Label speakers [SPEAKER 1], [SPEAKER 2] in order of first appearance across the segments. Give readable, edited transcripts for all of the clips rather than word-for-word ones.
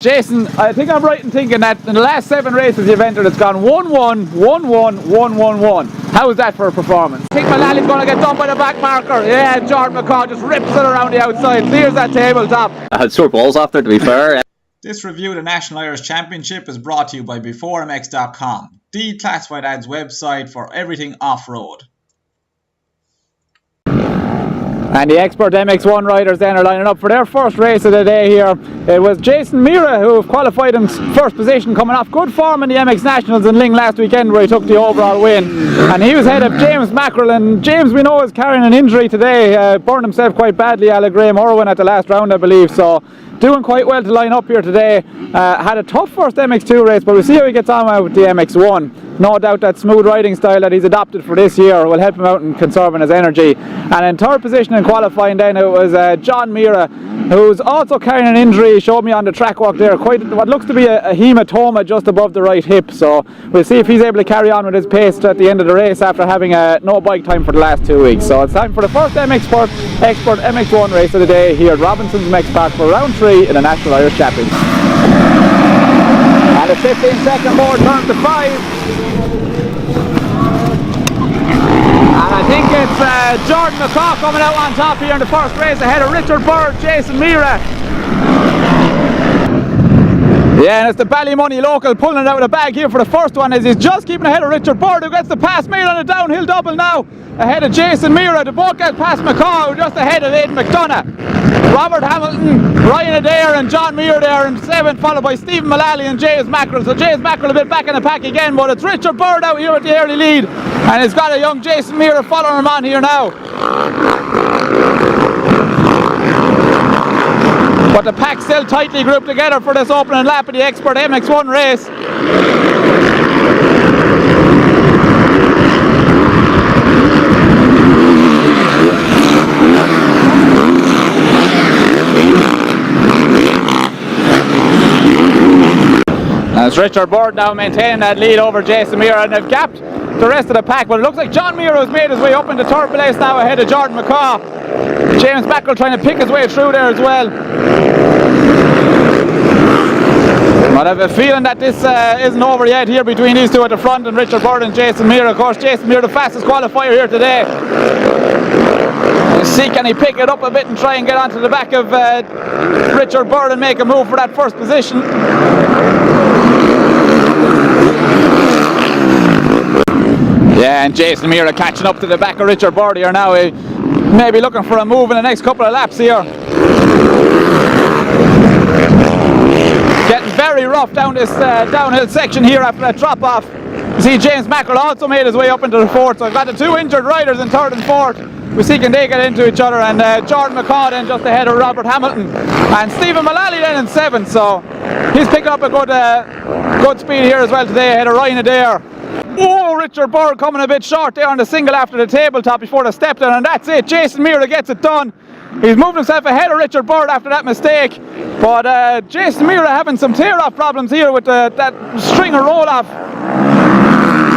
[SPEAKER 1] Jason, I think I'm right in thinking that in the last 7 races you've entered, it's gone 1-1, 1-1, 1-1-1. How is that for a performance? I think Mullally's going to get done by the back marker. Yeah, Jordan McCaw just rips it around the outside, clears that tabletop.
[SPEAKER 2] I had sore balls after, to be fair.
[SPEAKER 3] This review of the National Irish Championship is brought to you by B4MX.com, the classified ads website for everything off-road.
[SPEAKER 1] And the Expert MX1 riders then are lining up for their first race of the day here. It was Jason Mira who qualified in first position, coming off good form in the MX Nationals in Ling last weekend where he took the overall win. And he was ahead of James Mackerel, and James, we know, is carrying an injury today. Burned himself quite badly, Ala Graham Irwin, at the last round, I believe. So doing quite well to line up here today. Had a tough first MX2 race, but we'll see how he gets on with the MX1. No doubt that smooth riding style that he's adopted for this year will help him out in conserving his energy. And in third position in qualifying then, it was John Mira, who's also carrying an injury. He showed me on the track walk there, quite what looks to be a hematoma just above the right hip. So we'll see if he's able to carry on with his pace at the end of the race after having no bike time for the last 2 weeks. So it's time for the first Expert MX1 race of the day here at Robinson's MX Park for round 3 in the National Irish Championship. And a 15-second board turn to 5. And I think it's Jordan McCaw coming out on top here in the first race ahead of Richard Bird, Jason Mira. Yeah, and it's the Ballymoney local pulling it out of the bag here for the first one, as he's just keeping ahead of Richard Bird, who gets the pass made on a downhill double now ahead of Jason Mira. The both get past McCaw, who's just ahead of Aidan McDonough. Robert Hamilton, Ryan Adair and John Mira there in 7th, followed by Stephen Mullally and James Mackerel. So James Mackerel a bit back in the pack again, but it's Richard Bird out here at the early lead, and he's got a young Jason Mira following him on here now. But the pack still tightly grouped together for this opening lap of the Expert MX1 race. As Richard Bird now maintaining that lead over Jason Mira, and they've gapped the rest of the pack, but it looks like John Mira has made his way up into third place now ahead of Jordan McCaw. James Mackerel trying to pick his way through there as well. But I have a feeling that this isn't over yet here between these two at the front, and Richard Bird and Jason Mira. Of course, Jason Mira, the fastest qualifier here today. Let's see, can he pick it up a bit and try and get onto the back of Richard Bird and make a move for that first position. Yeah, and Jason Mira catching up to the back of Richard Bird here now. He may be looking for a move in the next couple of laps here. Getting very rough down this downhill section here after that drop off. You see James Mackerel also made his way up into the 4th, so I've got the 2 injured riders in 3rd and 4th. We're seeing they get into each other, and Jordan McCaw then just ahead of Robert Hamilton, and Stephen Mullally then in 7th, so he's picking up a good speed here as well today ahead of Ryan Adair. Oh, Richard Bird coming a bit short there on the single after the tabletop before the step down, and that's it. Jason Mira gets it done. He's moved himself ahead of Richard Bird after that mistake, but Jason Mira having some tear-off problems here with that string of roll-off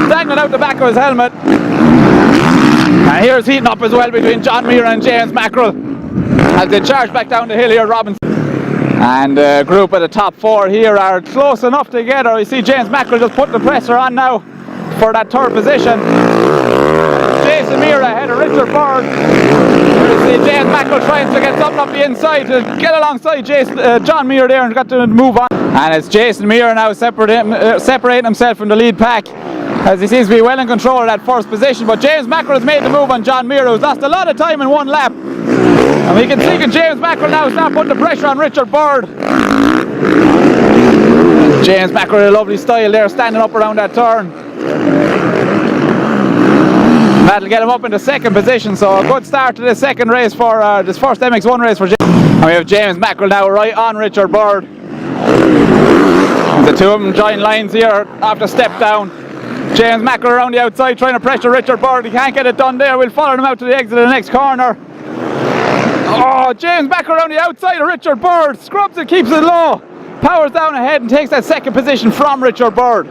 [SPEAKER 1] dangling out the back of his helmet. And here's heating up as well between John Mira and James Mackerel as they charge back down the hill here at Robinson. And the group of the top 4 here are close enough together. You see James Mackerel just putting the pressure on now for that 3rd position. Jason Mira ahead of Richard Bird. You see James Mackerel trying to get something up the inside to get alongside John Mira there, and got to move on. And it's Jason Mira now separating himself from the lead pack, as he seems to be well in control of that first position. But James Mackerel has made the move on John Mira, who's lost a lot of time in one lap. And we can see James Mackerel now start putting the pressure on Richard Bird. James Mackerel, a lovely style there, standing up around that turn. That'll get him up into 2nd position, so a good start to this second race for this first MX1 race for James. And we have James Mackerel now right on Richard Bird. The 2 of them join lines here after step down. James Mackerel around the outside trying to pressure Richard Bird. He can't get it done there. We'll follow him out to the exit of the next corner. Oh, James Mackerel around the outside of Richard Bird. Scrubs it, keeps it low. Powers down ahead and takes that 2nd position from Richard Bird.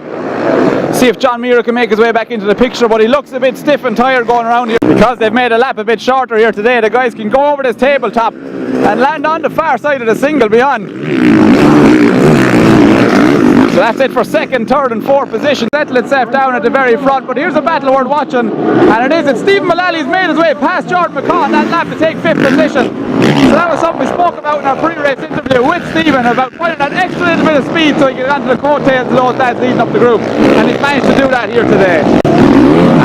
[SPEAKER 1] See if John Mira can make his way back into the picture, but he looks a bit stiff and tired going around here. Because they've made a lap a bit shorter here today, the guys can go over this tabletop and land on the far side of the single beyond. That's it for second, third and fourth position. Settle itself down at the very front, but here's a battle worth watching, and it is that Stephen Mullally's made his way past Jordan McCaw on that lap to take fifth position. So that was something we spoke about in our pre-race interview with Stephen about finding that extra little bit of speed so he could get onto the coattails of those lads leading up the group, and he's managed to do that here today.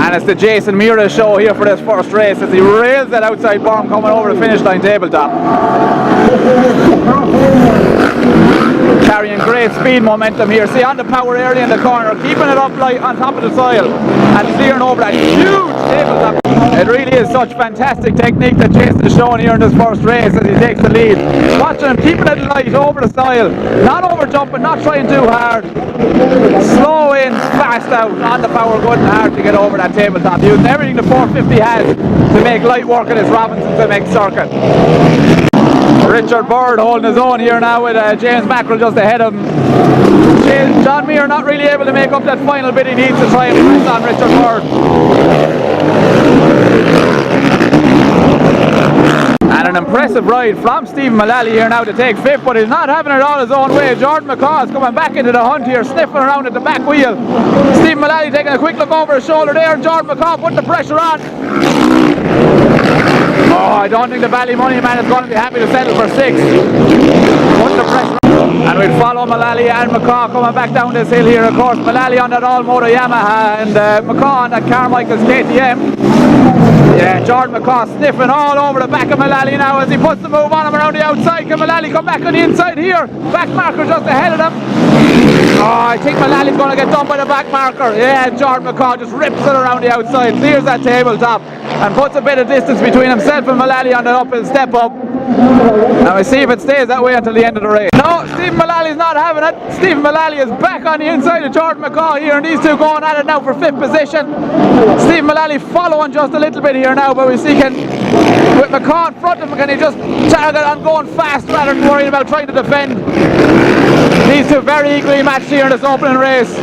[SPEAKER 1] And it's the Jason Mira show here for this first race as he rails that outside berm coming over the finish line tabletop. Carrying great speed momentum here. See, on the power early in the corner, keeping it up light on top of the soil and clearing over that huge tabletop. It really is such fantastic technique that Jason is showing here in this first race as he takes the lead. Watching him keeping it light over the soil, not over jumping, not trying too hard. Slow in, fast out, on the power, good and hard to get over that tabletop. Using everything the 450 has to make light work of this Robinson's MX circuit. Richard Bird holding his own here now with James Mackerel just ahead of him. John Muir not really able to make up that final bit he needs to try and press on Richard Bird. And an impressive ride from Stephen Mullally here now to take fifth, but he's not having it all his own way. Jordan McCaw is coming back into the hunt here, sniffing around at the back wheel. Stephen Mullally taking a quick look over his shoulder there, and Jordan McCaw putting the pressure on. Oh, I don't think the Ballymoney man is going to be happy to settle for sixth. Putting the pressure on. And we'll follow Mullally and McCaw coming back down this hill here, of course. Mullally on that all-motor Yamaha and McCaw on that Carmichael's KTM. Yeah, Jordan McCaw sniffing all over the back of Mullally now as he puts the move on him around the outside. Can Mullally come back on the inside here? Back marker just ahead of them. Oh, I think Mullally's going to get done by the back marker. Yeah, Jordan McCaw just rips it around the outside, clears that tabletop and puts a bit of distance between himself and Mullally on the uphill step up. Now we see if it stays that way until the end of the race. No, Stephen Mullally's not having it. Stephen Mullally is back on the inside of Jordan McCaw here, and these two going at it now for fifth position. Stephen Mullally following just a little bit here now, but we see with McCaw in front of him, can he just target on going fast rather than worrying about trying to defend. These two very equally matched here in this opening race.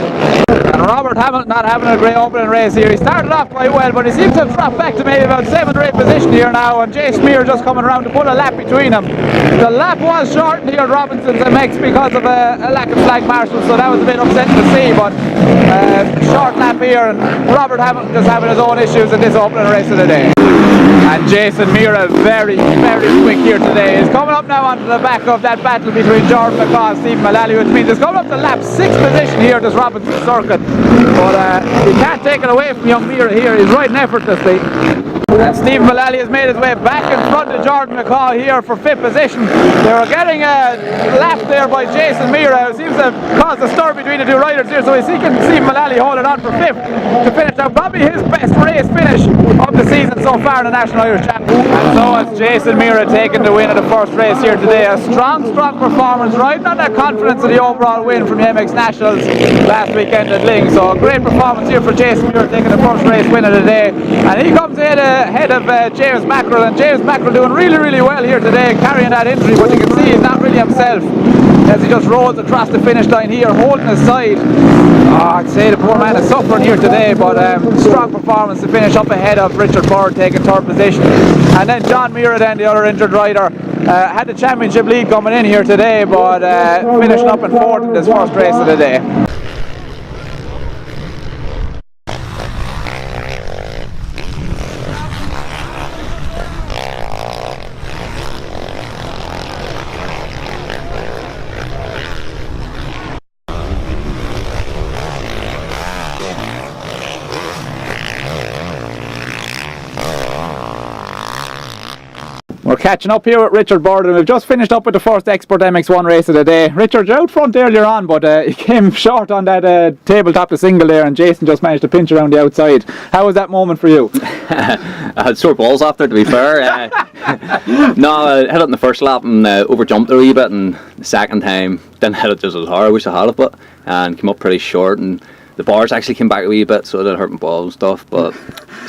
[SPEAKER 1] And Robert Hamilton not having a great opening race here. He started off quite well, but he seems to have dropped back to maybe about 7th or 8th position here now, and Jay Smear just coming around to put a lap between them. The lap was shortened here at Robinson's MX because of a lack of flag marshals, so that was a bit upsetting to see, but short lap here, and Robert Hamilton just having his own issues in this opening race of the day. And Jason Mira very, very quick here today. He's coming up now onto the back of that battle between Jordan McCaw and Stephen Mullally, which means he's coming up to lap 6th position here at this Robinson circuit. But you can't take it away from young Mira here. He's riding effortlessly. And Stephen Mullally has made his way back in front of Jordan McCaw here for 5th position. They were getting a lap there by Jason Mira, who seems to have caused a stir between the two riders here, so he's seeking Stephen Mullally holding on for 5th to finish now. Probably his best race finish of the season so far in the National Irish Championship. And so it's Jason Mira taking the win of the first race here today. A strong performance, riding on that confidence of the overall win from the MX Nationals last weekend at Ling. So a great performance here for Jason Mira taking the first race win of the day. And he comes in ahead of James Mackerel, and James Mackerel doing really, really well here today, carrying that injury, but you can see he's not really himself as he just rolls across the finish line here, holding his side. Oh, I'd say the poor man is suffering here today, but strong performance to finish up ahead of Richard Bird taking 3rd position. And then John Mira, then the other injured rider, had the championship lead coming in here today, but finishing up in 4th in this first race of the day. We're catching up here with Richard Bird, and we've just finished up with the first Expert MX1 race of the day. Richard, you're out front earlier on, but he came short on that tabletop to single there, and Jason just managed to pinch around the outside. How was that moment for you?
[SPEAKER 2] I had sore balls after, to be fair. No, I hit it in the first lap and overjumped a wee bit, and the second time didn't hit it just as hard. I wish I had it, but and came up pretty short, and the bars actually came back a wee bit, so it did hurt my balls and stuff, but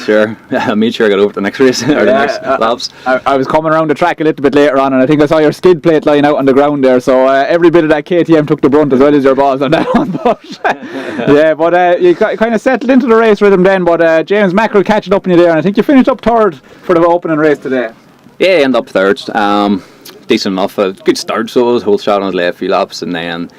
[SPEAKER 2] sure, I made sure I got over the next race, or the next laps.
[SPEAKER 1] I was coming around the track a little bit later on, and I think I saw your skid plate lying out on the ground there, so every bit of that KTM took the brunt as well as your balls on that one. But yeah, but you kind of settled into the race rhythm then, but James Mackerel catching up in you there, and I think you finished up 3rd for the opening race today.
[SPEAKER 2] Yeah, I ended up 3rd. Decent enough, a good start, so I was whole shot on his left few laps, and then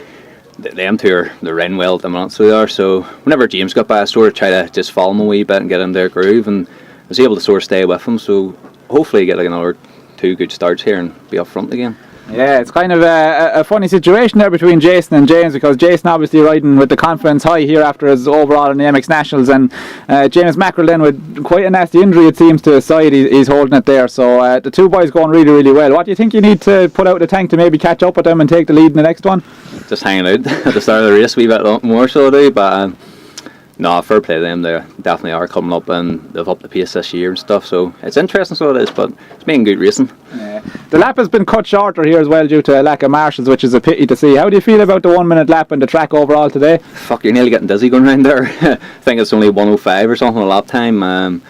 [SPEAKER 2] them two are they're running well at the moment, so they are. So whenever James got by, I sort of try to just follow him a wee bit and get in their groove, and I was able to sort of stay with him. So hopefully get like another 2 good starts here and be up front again.
[SPEAKER 1] Yeah, it's kind of a funny situation there between Jason and James, because Jason obviously riding with the confidence high here after his overall in the MX Nationals, and James Mackerel then with quite a nasty injury it seems to his side, he's holding it there. So the two boys going really, really well. What do you think you need to put out the tank to maybe catch up with them and take the lead in the next one?
[SPEAKER 2] Just hanging out at the start of the race a wee bit more so do, but no, fair play to them. They definitely are coming up and they've upped the pace this year and stuff, so it's interesting, so it is, but it's been good racing.
[SPEAKER 1] The lap has been cut shorter here as well due to a lack of marshals, which is a pity to see. How do you feel about the 1 minute lap and the track overall today?
[SPEAKER 2] Fuck, you're nearly getting dizzy going around there. I think it's only 1:05 or something a lap time,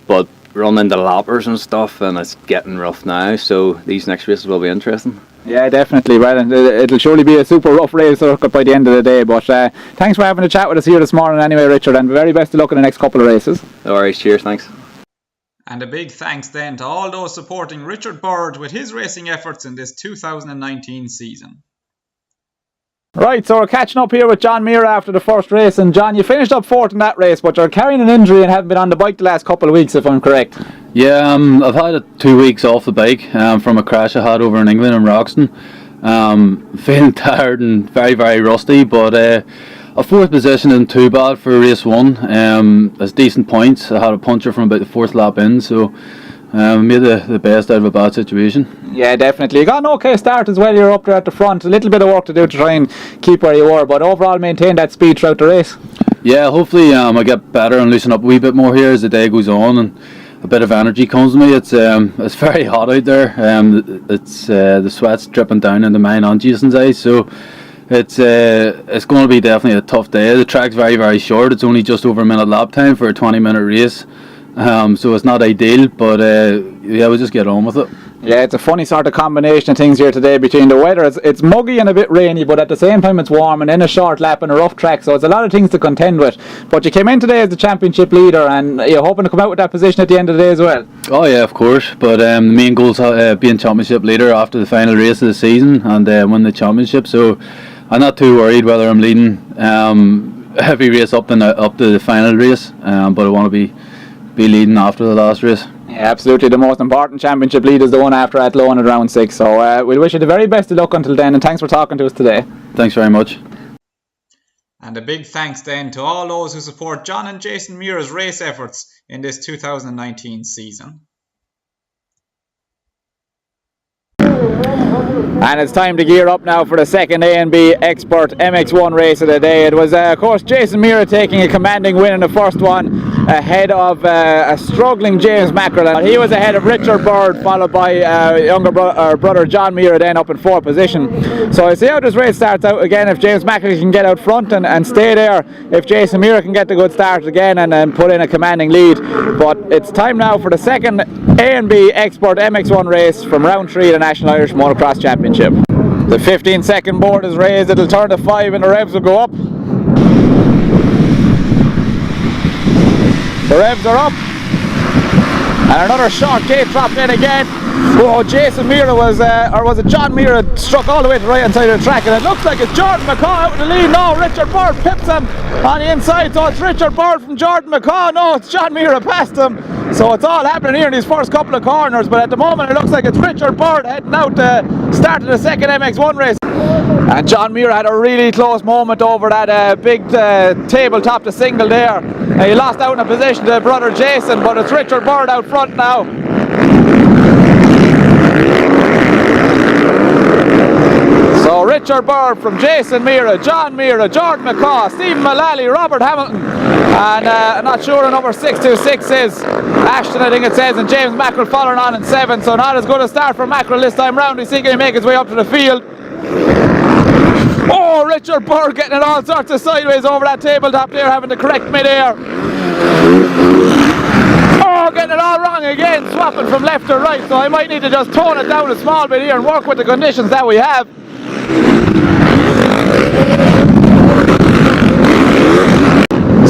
[SPEAKER 2] but running into lappers and stuff, and it's getting rough now, so these next races will be interesting.
[SPEAKER 1] Yeah, definitely. Well, and it'll surely be a super rough race circuit by the end of the day. But thanks for having a chat with us here this morning anyway, Richard, and very best of luck in the next couple of races.
[SPEAKER 2] Alright, cheers, thanks.
[SPEAKER 3] And a big thanks then to all those supporting Richard Bird with his racing efforts in this 2019 season.
[SPEAKER 1] Right, so we're catching up here with John Meara after the first race, and John, you finished up fourth in that race, but you're carrying an injury and haven't been on the bike the last couple of weeks, if I'm correct.
[SPEAKER 4] Yeah, I've had 2 weeks off the bike from a crash I had over in England in Roxton. Feeling tired and very, very rusty, but a fourth position isn't too bad for race one. It's decent points. I had a puncher from about the fourth lap in, so made the best out of a bad situation.
[SPEAKER 1] Yeah, definitely. You got an okay start as well. You're up there at the front. A little bit of work to do to try and keep where you were, but overall maintain that speed throughout the race.
[SPEAKER 4] Yeah, hopefully I get better and loosen up a wee bit more here as the day goes on, and a bit of energy comes to me. It's very hot out there. It's the sweat's dripping down into mine and Jason's eyes, so it's going to be definitely a tough day. The track's very, very short. It's only just over a minute lap time for a 20-minute race. So it's not ideal, but yeah, we'll just get on with it.
[SPEAKER 1] Yeah, it's a funny sort of combination of things here today between the weather. It's muggy and a bit rainy, but at the same time it's warm, and then a short lap and a rough track, so it's a lot of things to contend with. But you came in today as the championship leader, and you're hoping to come out with that position at the end of the day as well.
[SPEAKER 4] Oh yeah, of course, but the main goal is being championship leader after the final race of the season and win the championship, so I'm not too worried whether I'm leading every race up to the final race, but I want to be leading after the last race.
[SPEAKER 1] Yeah, absolutely. The most important championship lead is the one after Athlone at round 6. So we'll wish you the very best of luck until then, and thanks for talking to us today.
[SPEAKER 4] Thanks very much.
[SPEAKER 3] And a big thanks then to all those who support John and Jason Meara's race efforts in this 2019 season.
[SPEAKER 1] And it's time to gear up now for the second A&B Expert MX1 race of the day. It was, of course, Jason Meara taking a commanding win in the first one ahead of a struggling James Mackerel. He was ahead of Richard Bird, followed by younger brother John Meara then up in fourth position. So I see how this race starts out again. If James Mackerel can get out front and stay there, if Jason Meara can get the good start again and put in a commanding lead. But it's time now for the second A&B Expert MX1 race from round 3 of the National Irish Motocross Championship. The 15-second board is raised. It'll turn to 5 and the revs will go up. The revs are up. And another short gate dropped in again. Oh, Jason Meara was it John Meara struck all the way to the right hand side of the track, and it looks like it's Jordan McCaw out in the lead. No, Richard Bird pips him on the inside, so it's Richard Bird from Jordan McCaw. No, it's John Meara past him. So it's all happening here in these first couple of corners, but at the moment it looks like it's Richard Bird heading out to start the second MX1 race. And John Meara had a really close moment over that big tabletop to single there. He lost out in a position to brother Jason, but it's Richard Bird out front now. So Richard Bird from Jason Meara, John Meara, Jordan McCaw, Stephen Mullally, Robert Hamilton, and I'm not sure who number 626 is. Ashton, I think it says, and James Mackerel following on in 7. So not as good a start for Mackerel this time round. We see can he make his way up to the field. Oh, Richard Bird getting it all sorts of sideways over that tabletop there, having to correct mid-air. Oh, getting it all wrong again, swapping from left to right, so I might need to just tone it down a small bit here and work with the conditions that we have.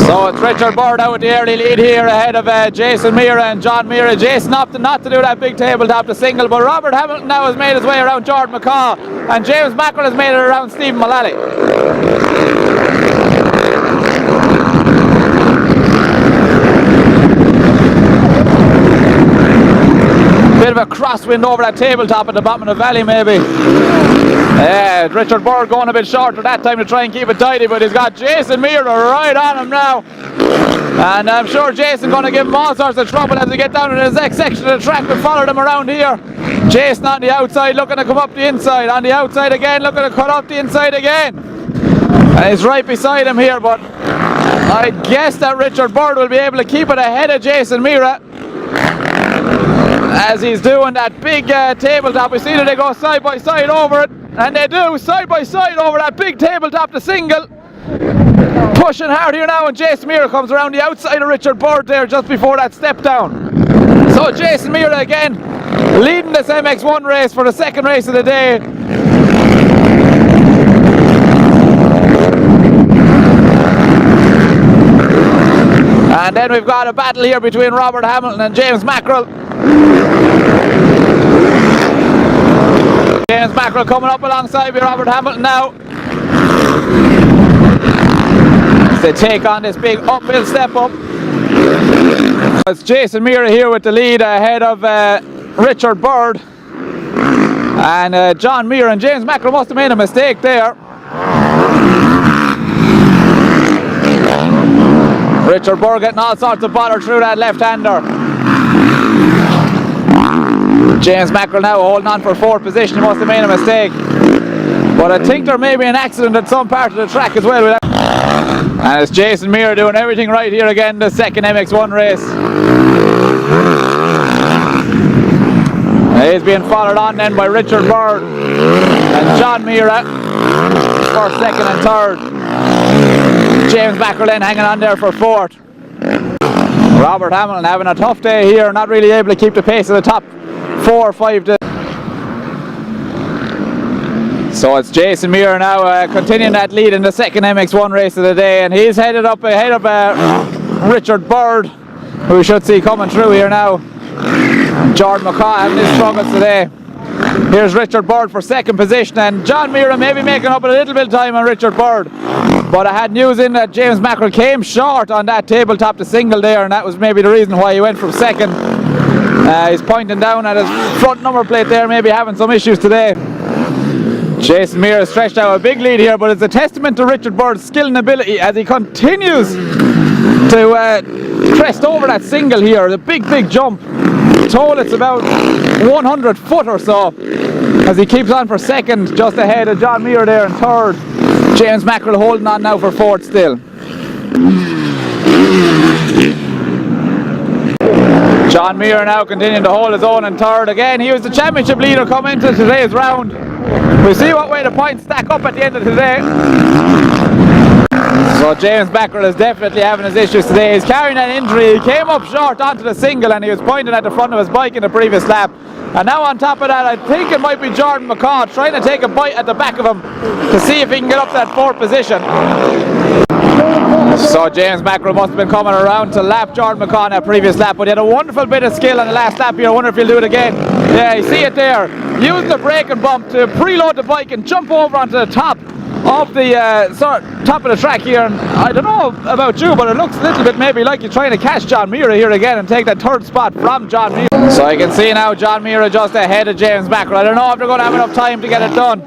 [SPEAKER 1] So So it's Richard Bird out with the early lead here ahead of Jason Mira and John Mira. Jason opted not to do that big tabletop to single, but Robert Hamilton now has made his way around Jordan McCaw, and James Mackerel has made it around Stephen Mullally. Bit of a crosswind over that tabletop at the bottom of the valley, maybe. Richard Bird going a bit short at that time to try and keep it tidy, but he's got Jason Mira right on him now. And I'm sure Jason going to give him all sorts of trouble as we get down to the next section of the track. We followed him around here. Jason on the outside looking to come up the inside. On the outside again, looking to cut up the inside again. And he's right beside him here, but I guess that Richard Bird will be able to keep it ahead of Jason Mira as he's doing that big tabletop. We see that they go side by side over it, and they do side by side over that big tabletop to single. Pushing hard here now, and Jason Mira comes around the outside of Richard Bird there just before that step down. So Jason Mira again leading this MX1 race for the second race of the day. And then we've got a battle here between Robert Hamilton and James Mackerel. James Mackerel coming up alongside with Robert Hamilton now. As they take on this big uphill step up. It's Jason Mira here with the lead ahead of Richard Bird. And John Mira and James Mackerel must have made a mistake there. Richard Bird getting all sorts of bother through that left-hander. James Mackerel now holding on for fourth position. He must have made a mistake. But I think there may be an accident at some part of the track as well. And it's Jason Mira doing everything right here again, the second MX1 race. He's being followed on then by Richard Bird and John Mira for second and third. James Mackerel then hanging on there for fourth. Robert Hamilton having a tough day here, not really able to keep the pace of the top 4 or 5. So it's Jason Mira now continuing that lead in the second MX1 race of the day, and he's headed up ahead of Richard Bird, who we should see coming through here now. Jordan McCaw having his struggles today. Here's Richard Bird for second position, and John Mira maybe making up a little bit of time on Richard Bird. But I had news in that James Mackerel came short on that tabletop to single there, and that was maybe the reason why he went from second. He's pointing down at his front number plate there, maybe having some issues today. Jason Mira stretched out a big lead here, but it's a testament to Richard Bird's skill and ability as he continues to crest over that single here. The big jump. Told it's about 100 foot or so as he keeps on for second, just ahead of John Mira there in third. James Mackerel holding on now for fourth still. John Mira now continuing to hold his own in third. Again, he was the championship leader coming into today's round. We'll see what way the points stack up at the end of today. So James Mackerel is definitely having his issues today. He's carrying an injury. He came up short onto the single and he was pointing at the front of his bike in the previous lap. And now on top of that, I think it might be Jordan McCaw trying to take a bite at the back of him to see if he can get up to that fourth position. So James Mackerel must have been coming around to lap Jordan McCaw in that previous lap, but he had a wonderful bit of skill on the last lap here. I wonder if he'll do it again. Yeah, you see it there. Use the brake and bump to preload the bike and jump over onto the top of the top of the track here. And I don't know about you, but it looks a little bit maybe like you're trying to catch John Mira here again and take that third spot from John Mira. So you can see now John Mira just ahead of James Mackerel. I don't know if they're going to have enough time to get it done.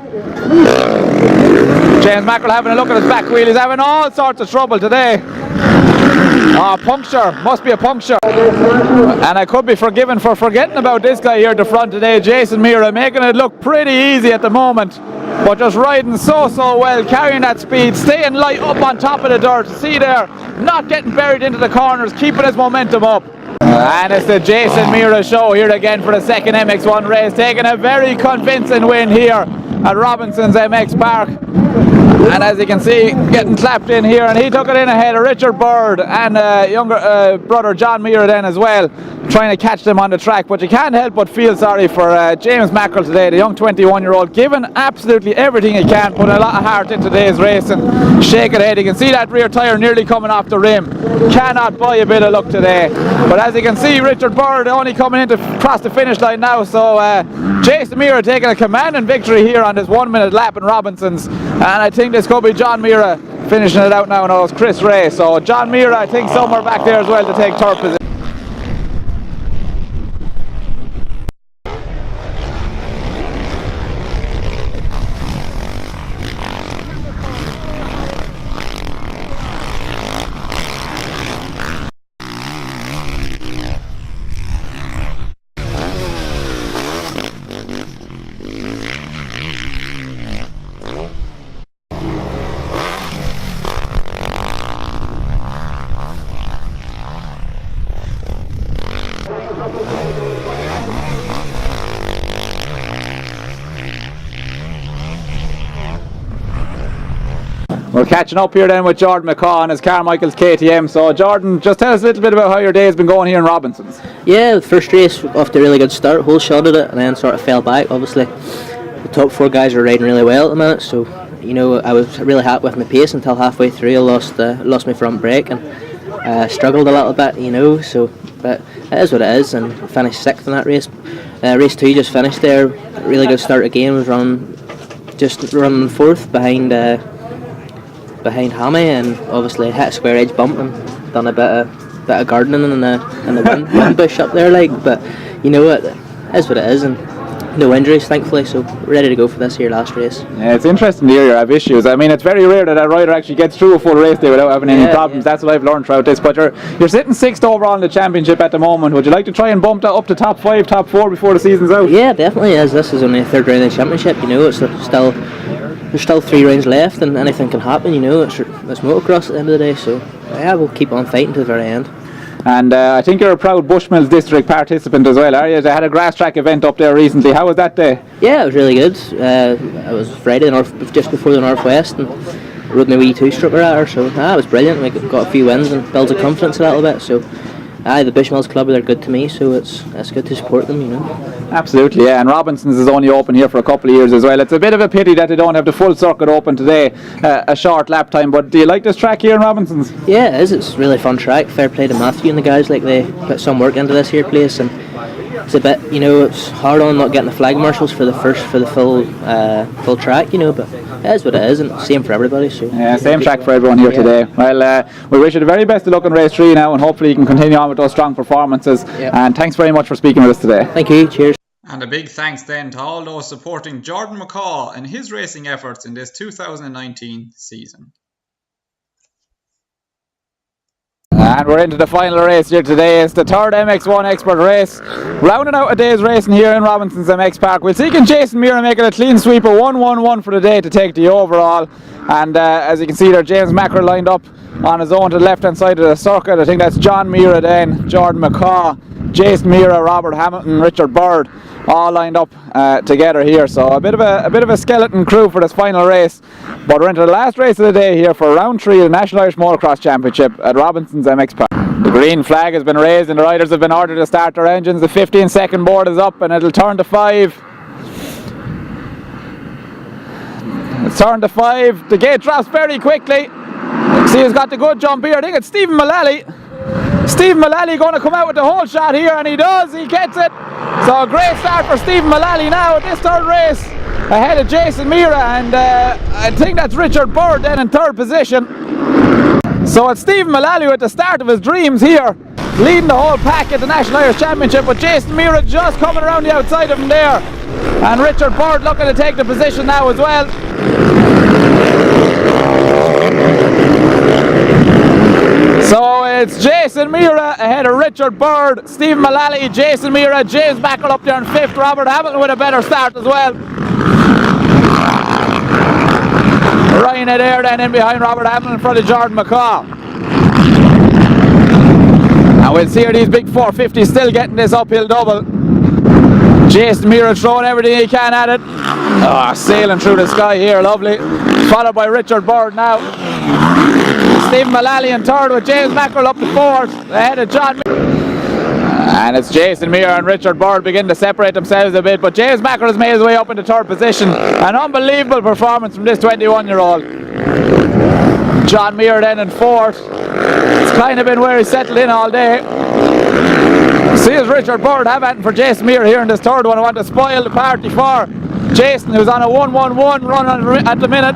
[SPEAKER 1] James Mackerel having a look at his back wheel. He's having all sorts of trouble today. Oh, puncture. Must be a puncture. And I could be forgiven for forgetting about this guy here at the front today, Jason Mira, making it look pretty easy at the moment. But just riding so well, carrying that speed, staying light up on top of the dirt. See there, not getting buried into the corners, keeping his momentum up. And it's the Jason Mira show here again for the second MX1 race, taking a very convincing win here at Robinson's MX Park. And as you can see, getting clapped in here, and he took it in ahead of Richard Bird and younger brother John Meara then as well, trying to catch them on the track. But you can't help but feel sorry for James Mackerel today, the young 21-year-old, giving absolutely everything he can, putting a lot of heart into today's race and shaking ahead. You can see that rear tyre nearly coming off the rim. Cannot buy a bit of luck today. But as you can see, Richard Bird only coming in to cross the finish line now, so Jason Meara taking a commanding victory here on this 1 minute lap in Robinson's, and I think this could be John Meara finishing it out now. No, it's Chris Ray, so John Meara I think somewhere back there as well to take third position. We're catching up here then with Jordan McCaw and his Carmichael's KTM. So Jordan, just tell us a little bit about how your day has been going here in Robinson's.
[SPEAKER 5] Yeah, the first race off to a really good start, whole shot at it, and then sort of fell back. Obviously the top 4 guys are riding really well at the minute, so you know I was really happy with my pace until halfway through. I lost my front brake and struggled a little bit, you know, so but it is what it is, and I finished 6th in that race. Race 2 just finished there, really good start again, was running 4th behind Hammy, and obviously hit a square edge bump and done a bit of gardening in the wind bush up there, like. But you know it is what it is, and no injuries thankfully, so ready to go for this here last race.
[SPEAKER 1] Yeah, it's interesting to hear you have issues. I mean, it's very rare that a rider actually gets through a full race day without having any problems. Yeah. That's what I've learned throughout this. But you're sitting 6th overall in the championship at the moment. Would you like to try and bump that up to top 5, top 4 before the season's out?
[SPEAKER 5] Yeah, definitely is. This is only the 3rd round of the championship, you know. There's still 3 rounds left and anything can happen, you know. It's motocross at the end of the day, so yeah, we'll keep on fighting to the very end.
[SPEAKER 1] And I think you're a proud Bushmills district participant as well, are you? They had a grass track event up there recently. How was that day?
[SPEAKER 5] Yeah, it was really good. It was Friday, just before the Northwest, and rode my wee 2-stroker at her, so it was brilliant. We got a few wins and builds the confidence a little bit, so the Bushmills Club, they're good to me, so it's good to support them, you know.
[SPEAKER 1] Absolutely, yeah, and Robinson's is only open here for a couple of years as well. It's a bit of a pity that they don't have the full circuit open today, a short lap time, but do you like this track here in Robinson's?
[SPEAKER 5] Yeah, it is. It's a really fun track. Fair play to Matthew and the guys, like they put some work into this here place, and it's a bit, you know, it's hard on not getting the flag marshals for the full track, you know, but it is what it is, and same for everybody. So
[SPEAKER 1] yeah, same track for everyone here today. Well, we wish you the very best of luck in race 3 now, and hopefully you can continue on with those strong performances. Yep. And thanks very much for speaking with us today.
[SPEAKER 5] Thank you. Cheers.
[SPEAKER 3] And a big thanks then to all those supporting Jordan McCaw and his racing efforts in this 2019 season.
[SPEAKER 1] And we're into the final race here today. It's the 3rd MX1 Expert race. Rounding out a day's racing here in Robinson's MX Park. We'll see Jason Meara making a clean sweep of 1-1-1 for the day to take the overall. And as you can see there, James Mackerel lined up on his own to the left hand side of the circuit. I think that's John Meara then, Jordan McCaw, Jason Meara, Robert Hamilton, Richard Bird, all lined up together here. So a bit of a skeleton crew for this final race. But we're into the last race of the day here for round 3 of the National Irish Motocross Championship at Robinson's MX Park. The green flag has been raised and the riders have been ordered to start their engines. The 15-second board is up and it'll turn to 5. It's turned to 5. The gate drops very quickly. See, he's got the good jump here. I think it's Stephen Mullally. Stephen Mullally going to come out with the whole shot here, and he does. He gets it. So a great start for Stephen Mullally now at this 3rd race ahead of Jason Meara, and I think that's Richard Bird then in 3rd position. So it's Stephen Mullally at the start of his dreams here, leading the whole pack at the National Irish Championship, with Jason Meara just coming around the outside of him there, and Richard Bird looking to take the position now as well. So it's Jason Meara ahead of Richard Bird, Stephen Mullally, Jason Meara, James Mackerel up there in 5th, Robert Hamilton with a better start as well. Ryan Adair then in behind Robert Hamilton in front of Jordan McCaw. And we'll see here these big 450s still getting this uphill double. Jason Meara throwing everything he can at it. Oh, sailing through the sky here, lovely. followed by Richard Bird now. Stephen Mullally in third with James Mackerel up to fourth, ahead of John. And it's Jason Mear and Richard Bird begin to separate themselves a bit, but James Mackerel has made his way up into third position. An unbelievable performance from this 21-year-old. John Mear then in fourth. It's kind of been where he's settled in all day. See as Richard Bird have anything for Jason Mear here in this third one. I want to spoil the party for Jason, who's on a 1-1-1 run at the minute.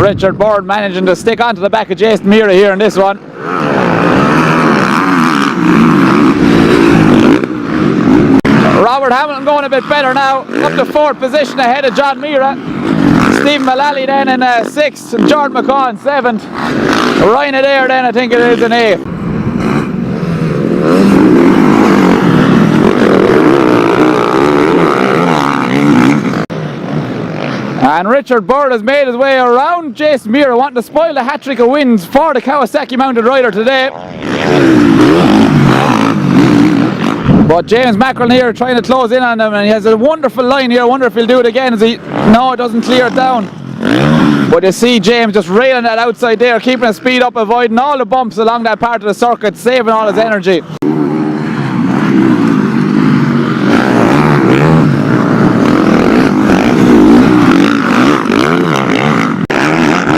[SPEAKER 1] Richard Bird managing to stick onto the back of Jason Mear here in this one. Robert Hamilton going a bit better now, up to fourth position ahead of John Meara. Stephen Mullally then in sixth, and Jordan McCaw in seventh. Ryan Adair then I think it is in eighth. And Richard Bird has made his way around Jason Meara, wanting to spoil the hat-trick of wins for the Kawasaki mounted rider today. But James Mackerel here trying to close in on him, and he has a wonderful line here. I wonder if he'll do it again. No, it doesn't clear it down. But you see James just railing that outside there, keeping his speed up, avoiding all the bumps along that part of the circuit, saving all his energy.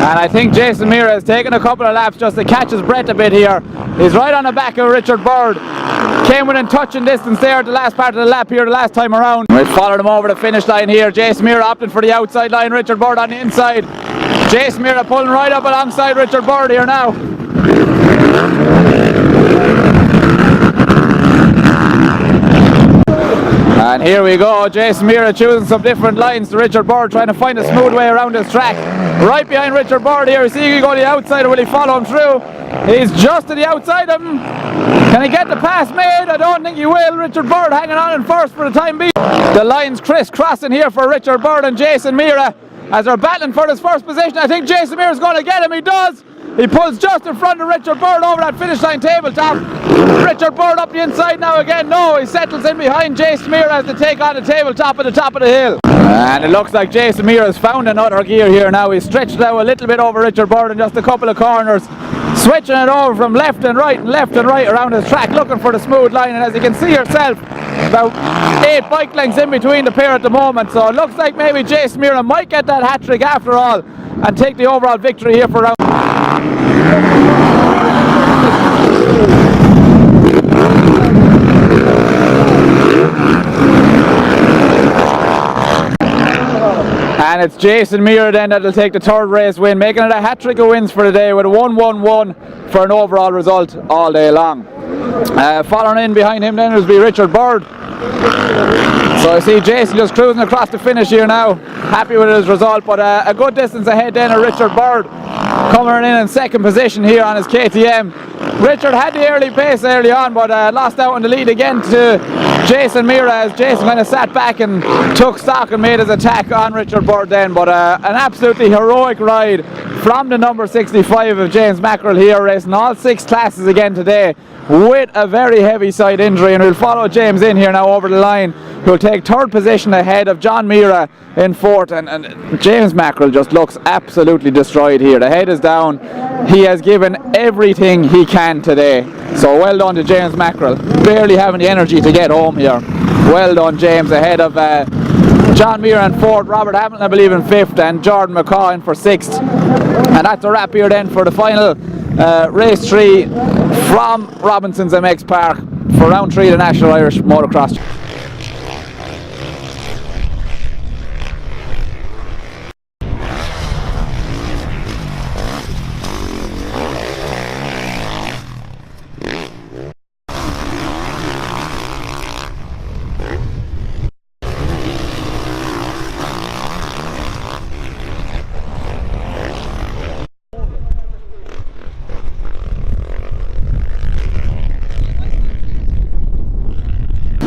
[SPEAKER 1] And I think Jason Meara has taken a couple of laps just to catch his breath a bit here. He's right on the back of Richard Bird. Came within touching distance there at the last part of the lap here the last time around. We followed him over the finish line here. Jason Meara opting for the outside line, Richard Bird on the inside. Jason Meara pulling right up alongside Richard Bird here now. And here we go, Jason Meara choosing some different lines to Richard Bird, trying to find a smooth way around this track. Right behind Richard Bird here, see if he go to the outside or will he follow him through? He's just to the outside of him. Can he get the pass made? I don't think he will. Richard Bird hanging on in first for the time being. The lines crisscrossing here for Richard Bird and Jason Meara as they're battling for this first position. I think Jason Meara is going to get him. He does. He pulls just in front of Richard Bird over that finish line tabletop. Richard Bird up the inside now again. No, he settles in behind Jason Meara as they take on the tabletop at the top of the hill. And it looks like Jason Meara has found another gear here now. He's stretched out a little bit over Richard Bird in just a couple of corners, switching it over from left and right around his track, looking for the smooth line. And as you can see yourself, about 8 bike lengths in between the pair at the moment. So it looks like maybe Jason Meara might get that hat trick after all and take the overall victory here for round. And it's Jason Meara then that'll take the third race win, making it a hat-trick of wins for the day with a 1-1-1 for an overall result all day long. Following in behind him then will be Richard Bird. So I see Jason just cruising across the finish here now, happy with his result, but a good distance ahead then of Richard Bird, coming in second position here on his KTM. Richard had the early pace early on, but lost out on the lead again to Jason Meara as Jason kind of sat back and took stock and made his attack on Richard Bird then. But an absolutely heroic ride from the number 65 of James Mackerel here, racing all 6 classes again today with a very heavy side injury. And we'll follow James in here now over the line, who'll take third position ahead of John Meara in fourth. And James Mackerel just looks absolutely destroyed here. The head is down. He has given everything he can today. So well done to James Mackerel. Barely having the energy to get home here. Well done, James, ahead of John Meara in fourth, Robert Hamilton I believe in fifth, and Jordan McCaw in for sixth. And that's a wrap here then for the final race 3 from Robinson's MX Park for round 3 of the National Irish Motocross.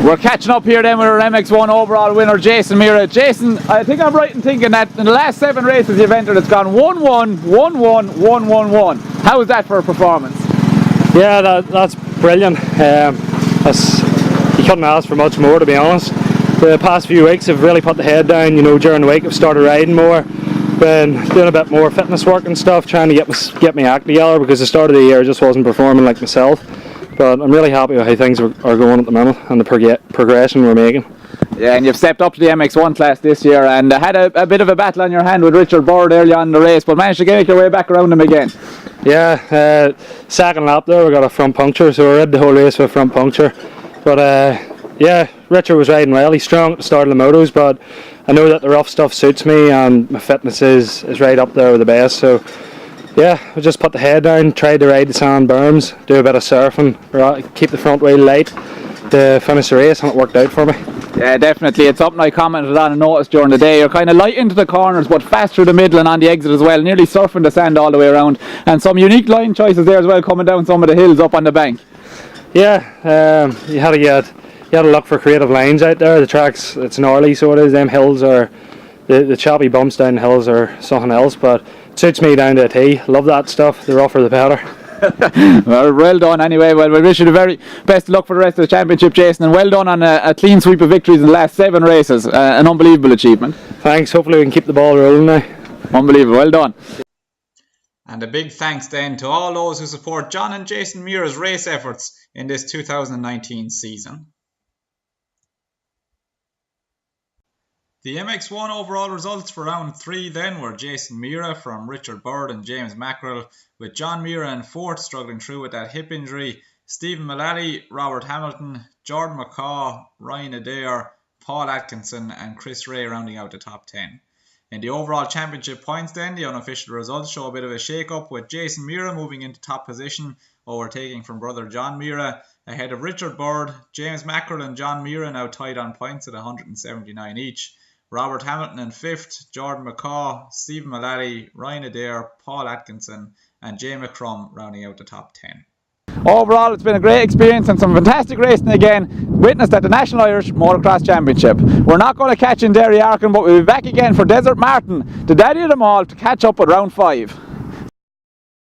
[SPEAKER 1] We're catching up here then with our MX1 overall winner, Jason Meara. Jason, I think I'm right in thinking that in the last 7 races you've entered, it's gone 1-1, 1-1, 1-1-1. How was that for a performance?
[SPEAKER 6] Yeah, that's brilliant. That's couldn't ask for much more, to be honest. The past few weeks I've really put the head down. You know, during the week I've started riding more, been doing a bit more fitness work and stuff, trying to get my act together, because the start of the year I just wasn't performing like myself. But I'm really happy with how things are going at the minute and the progression we're making.
[SPEAKER 1] Yeah, and you've stepped up to the MX1 class this year and had a bit of a battle on your hand with Richard Bird early on in the race, but managed to make your way back around him again.
[SPEAKER 6] Yeah, second lap there we got a front puncture, so we rode the whole race with a front puncture. But yeah, Richard was riding well. He's strong at the start of the motos, but I know that the rough stuff suits me and my fitness is right up there with the best. So yeah, I just put the head down, tried to ride the sand berms, do a bit of surfing, keep the front wheel light to finish the race, and it worked out for me.
[SPEAKER 1] Yeah, definitely. It's something I commented on and noticed during the day. You're kind of light into the corners, but fast through the middle and on the exit as well, nearly surfing the sand all the way around. And some unique line choices there as well, coming down some of the hills up on the bank.
[SPEAKER 6] Yeah, you had to look for creative lines out there. The track's, it's gnarly, so it is. Them hills are, the choppy bumps down the hills are something else, but it suits me down to a T. Love that stuff. The rougher the better.
[SPEAKER 1] Well done anyway. Well, we wish you the very best of luck for the rest of the championship, Jason, and well done on a clean sweep of victories in the last 7 races. An unbelievable achievement.
[SPEAKER 6] Thanks. Hopefully we can keep the ball rolling now.
[SPEAKER 1] Unbelievable. Well done.
[SPEAKER 3] And a big thanks then to all those who support John and Jason Muir's race efforts in this 2019 season. The MX1 overall results for round 3 then were Jason Mira from Richard Bird and James Mackerel, with John Mira in 4th, struggling through with that hip injury, Stephen Mullally, Robert Hamilton, Jordan McCaw, Ryan Adair, Paul Atkinson and Chris Ray rounding out the top 10. In the overall championship points then, the unofficial results show a bit of a shake-up, with Jason Mira moving into top position, overtaking from brother John Mira, ahead of Richard Bird. James Mackerel and John Mira now tied on points at 179 each. Robert Hamilton in 5th, Jordan McCaw, Stephen Mullally, Ryan Adair, Paul Atkinson and Jay McCrum rounding out the top 10.
[SPEAKER 1] Overall, it's been a great experience and some fantastic racing again, witnessed at the National Irish Motocross Championship. We're not going to catch in Derry Arkin, but we'll be back again for Desert Martin, the daddy of them all, to catch up with round 5.